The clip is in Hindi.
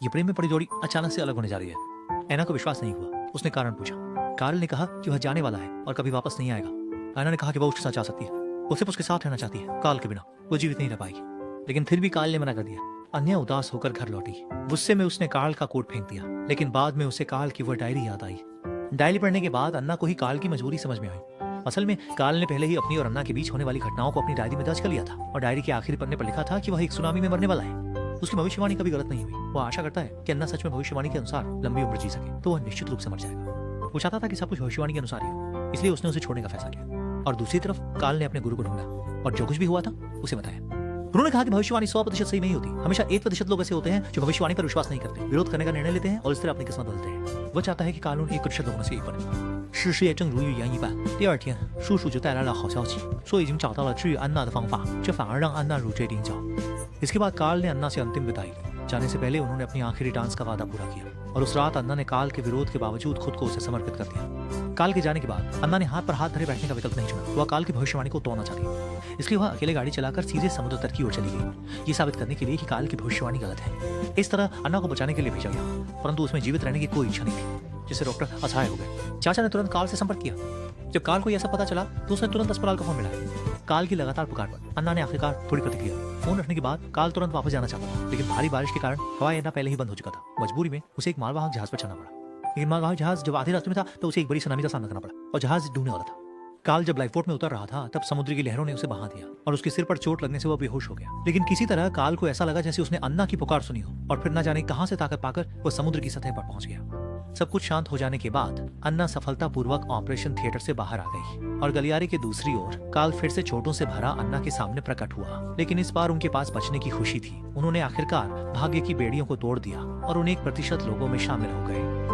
ये प्रेम में पड़ी जोड़ी अचानक से अलग होने जा रही है। ऐना को विश्वास नहीं हुआ। उसने कारण पूछा। कार्ल ने कहा कि वह जाने वाला है और कभी वापस नहीं आएगा। ऐना ने कहा कि वह उसके साथ जा सकती है, वो सिर्फ उसके साथ रहना चाहती है, कार्ल के बिना वो जीवित नहीं रह पाएगी। लेकिन फिर भी कार्ल ने मना कर दिया। अन्या उदास होकर घर लौटी। गुस्से में उसने कार्ल का कोट फेंक दिया, लेकिन बाद में उसे कार्ल की वह डायरी याद आई। डायरी पढ़ने के बाद अन्ना को ही कार्ल की मजबूरी समझ में आई। असल में कार्ल ने पहले ही अपनी और अन्ना के बीच होने वाली घटनाओं को अपनी डायरी में दर्ज कर लिया था और डायरी के आखिरी पन्ने पर लिखा था कि वह एक सुनामी में मरने वाला है। उसकी भविष्यवाणी कभी गलत नहीं हुई। वो आशा करता है कि अन्ना सच में भविष्यवाणी के अनुसार लंबी उम्र जी सके, तो वह निश्चित रूप से मर जाएगा। वो चाहता था कि सब कुछ भविष्यवाणी के अनुसार ही हो, इसलिए उसने उसे छोड़ने का फैसला किया। और दूसरी तरफ कार्ल ने अपने गुरु को ढूंढा और जो कुछ भी हुआ था उसे बताया। उन्होंने कहा कि भविष्यवाणी 100% सही नहीं होती। हमेशा 1% लोग ऐसे होते हैं जो भविष्यवाणी पर विश्वास नहीं करते, विरोध करने का निर्णय लेते हैं और इस तरह अपनी किस्मत बदलते हैं। वो चाहता है कि कानून 1% लोगों में से एक बने। 事事也正如预言一般，第二天，叔叔就带来了好消息，说已经找到了治愈安娜的方法，这反而让安娜如坠钉脚。इसके बाद कार्ल ने अन्ना से अंतिम विदाई ली। जाने से पहले उन्होंने अपनी आखिरी डांस का वादा पूरा किया और उस रात अन्ना ने कार्ल के विरोध के बावजूद खुद को उसे समर्पित कर दिया। कार्ल के जाने के बाद अन्ना ने हाथ पर हाथ धरे बैठने का विकल्प नहीं चुना। वह कार्ल की भविष्यवाणी को तोड़ना चाहती, इसलिए वह अकेले गाड़ी चलाकर सीधे समुद्र तट की ओर चली गई, ये साबित करने के लिए कि कार्ल की भविष्यवाणी गलत है। इस तरह अन्ना को बचाने के लिए भेजा गया, परंतु उसमें जीवित रहने की कोई इच्छा नहीं थी, जिससे डॉक्टर असहाय हो गए। चाचा ने तुरंत कार्ल से संपर्क किया। जब कार्ल को यह सब पता चला तो उसने तुरंत अस्पताल का फोन मिलाया। कार्ल की लगातार पुकार पर अन्ना ने आखिरकार थोड़ी प्रतिक्रिया। फोन रखने के बाद कार्ल तुरंत वापस जाना चाहता था, लेकिन भारी बारिश के कारण हवाई अड्डा पहले ही बंद हो चुका था। मजबूरी में उसे एक मालवाहक जहाज पर चढ़ना पड़ा, लेकिन मालवाहक जहाज जब आधे रास्ते में था तो उसे एक बड़ी सुनामी का सामना करना पड़ा और जहाज डूबने वाला था। कार्ल जब लाइफ बोट में उतर रहा था तब समुद्र की लहरों ने उसे बहा दिया और उसके सिर पर चोट लगने से वह बेहोश हो गया। लेकिन किसी तरह कार्ल को ऐसा लगा जैसे उसने अन्ना की पुकार सुनी हो और फिर न जाने कहां से ताकत पाकर वह समुद्र की सतह पर पहुंच गया। सब कुछ शांत हो जाने के बाद अन्ना सफलतापूर्वक ऑपरेशन थिएटर से बाहर आ गई और गलियारे के दूसरी ओर कार्ल फिर से चोटों से भरा अन्ना के सामने प्रकट हुआ, लेकिन इस बार उनके पास बचने की खुशी थी। उन्होंने आखिरकार भाग्य की बेड़ियों को तोड़ दिया और उन 1% लोगों में शामिल हो गए